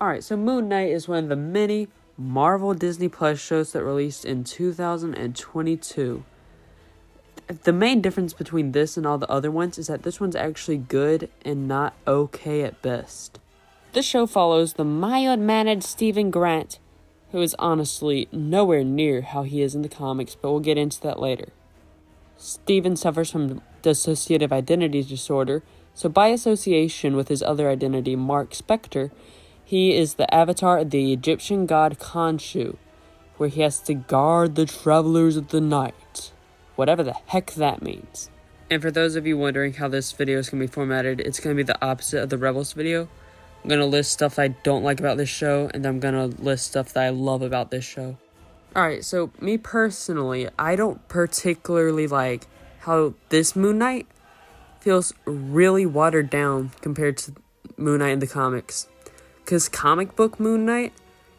Alright, so Moon Knight is one of the many Marvel Disney Plus shows that released in 2022. The main difference between this and all the other ones is that this one's actually good and not okay at best. This show follows the mild-mannered Stephen Grant, who is honestly nowhere near how he is in the comics, but we'll get into that later. Stephen suffers from dissociative identity disorder, so by association with his other identity, Mark Spector, he is the avatar of the Egyptian god Khonshu, where he has to guard the travelers of the night, whatever the heck that means. And for those of you wondering how this video is going to be formatted, it's going to be the opposite of the Rebels video. I'm going to list stuff I don't like about this show, and I'm going to list stuff that I love about this show. Alright, so me personally, I don't particularly like how this Moon Knight feels really watered down compared to Moon Knight in the comics. Because comic book Moon Knight,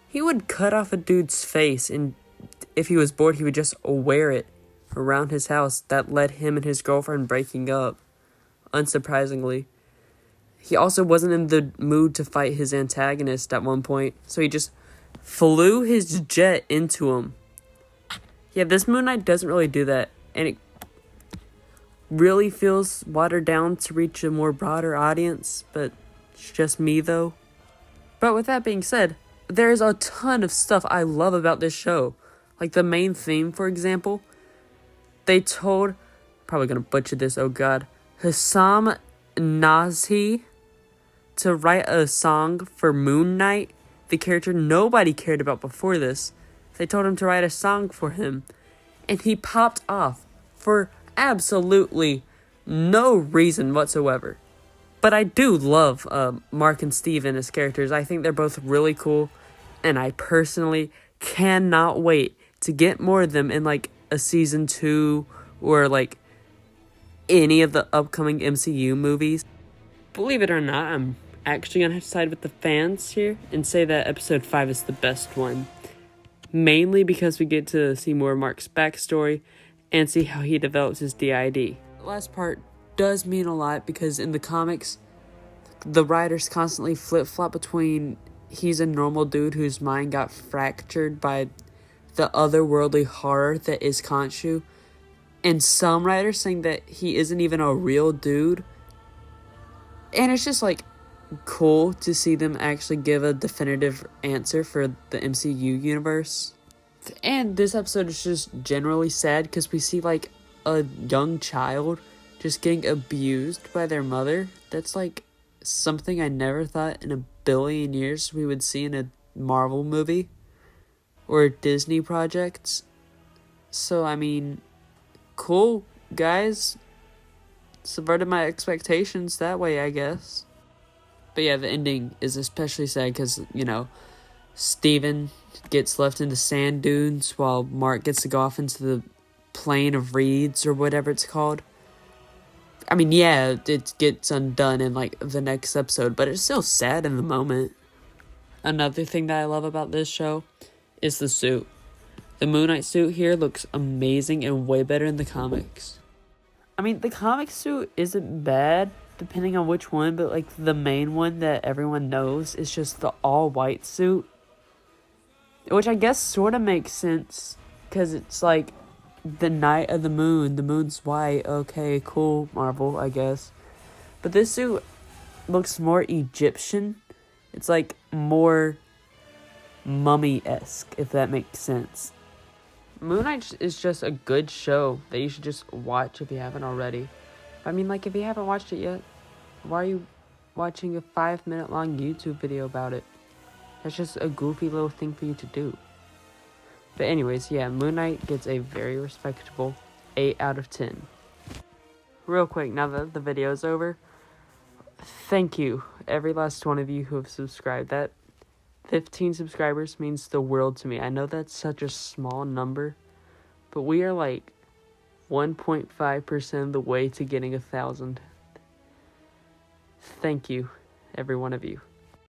he would cut off a dude's face, and if he was bored, he would just wear it around his house. That led him and his girlfriend breaking up, unsurprisingly. He also wasn't in the mood to fight his antagonist at one point, so he just flew his jet into him. Yeah, this Moon Knight doesn't really do that, and it really feels watered down to reach a more broader audience, but it's just me though. But with that being said, there's a ton of stuff I love about this show. Like the main theme, for example. They told, probably gonna butcher this, oh god, Hussam Nazhi to write a song for Moon Knight, the character nobody cared about before this. They told him to write a song for him, and he popped off for absolutely no reason whatsoever. But I do love Mark and Steven as characters. I think they're both really cool, and I personally cannot wait to get more of them in like a season 2 or like any of the upcoming MCU movies. Believe it or not, I'm actually gonna have to side with the fans here and say that episode 5 is the best one. Mainly because we get to see more of Mark's backstory and see how he develops his DID. The last part does mean a lot because in the comics, the writers constantly flip-flop between he's a normal dude whose mind got fractured by the otherworldly horror that is Khonshu, and some writers saying that he isn't even a real dude. And it's just like cool to see them actually give a definitive answer for the MCU universe. And this episode is just generally sad because we see like a young child just getting abused by their mother. That's like something I never thought in a billion years we would see in a Marvel movie or Disney projects. So I mean, cool guys, subverted my expectations that way, I guess. But yeah, the ending is especially sad because, you know, Steven gets left in the sand dunes while Mark gets to go off into the plain of reeds or whatever it's called. I mean, yeah, it gets undone in like the next episode, but it's still sad in the moment. Another thing that I love about this show is the suit. The Moon Knight suit here looks amazing and way better in the comics. I mean, the comic suit isn't bad, depending on which one, but like the main one that everyone knows is just the all-white suit. Which I guess sort of makes sense, because it's like the night of the moon's white, okay, cool, Marvel, I guess. But this suit looks more Egyptian. It's like more mummy-esque, if that makes sense. Moon Knight is just a good show that you should just watch if you haven't already. I mean, like, if you haven't watched it yet, why are you watching a 5-minute long YouTube video about it? That's just a goofy little thing for you to do. But anyways, yeah, Moon Knight gets a very respectable 8 out of 10. Real quick, now that the video is over, thank you, every last one of you who have subscribed. That 15 subscribers means the world to me. I know that's such a small number, but we are like 1.5% of the way to getting 1,000. Thank you, every one of you.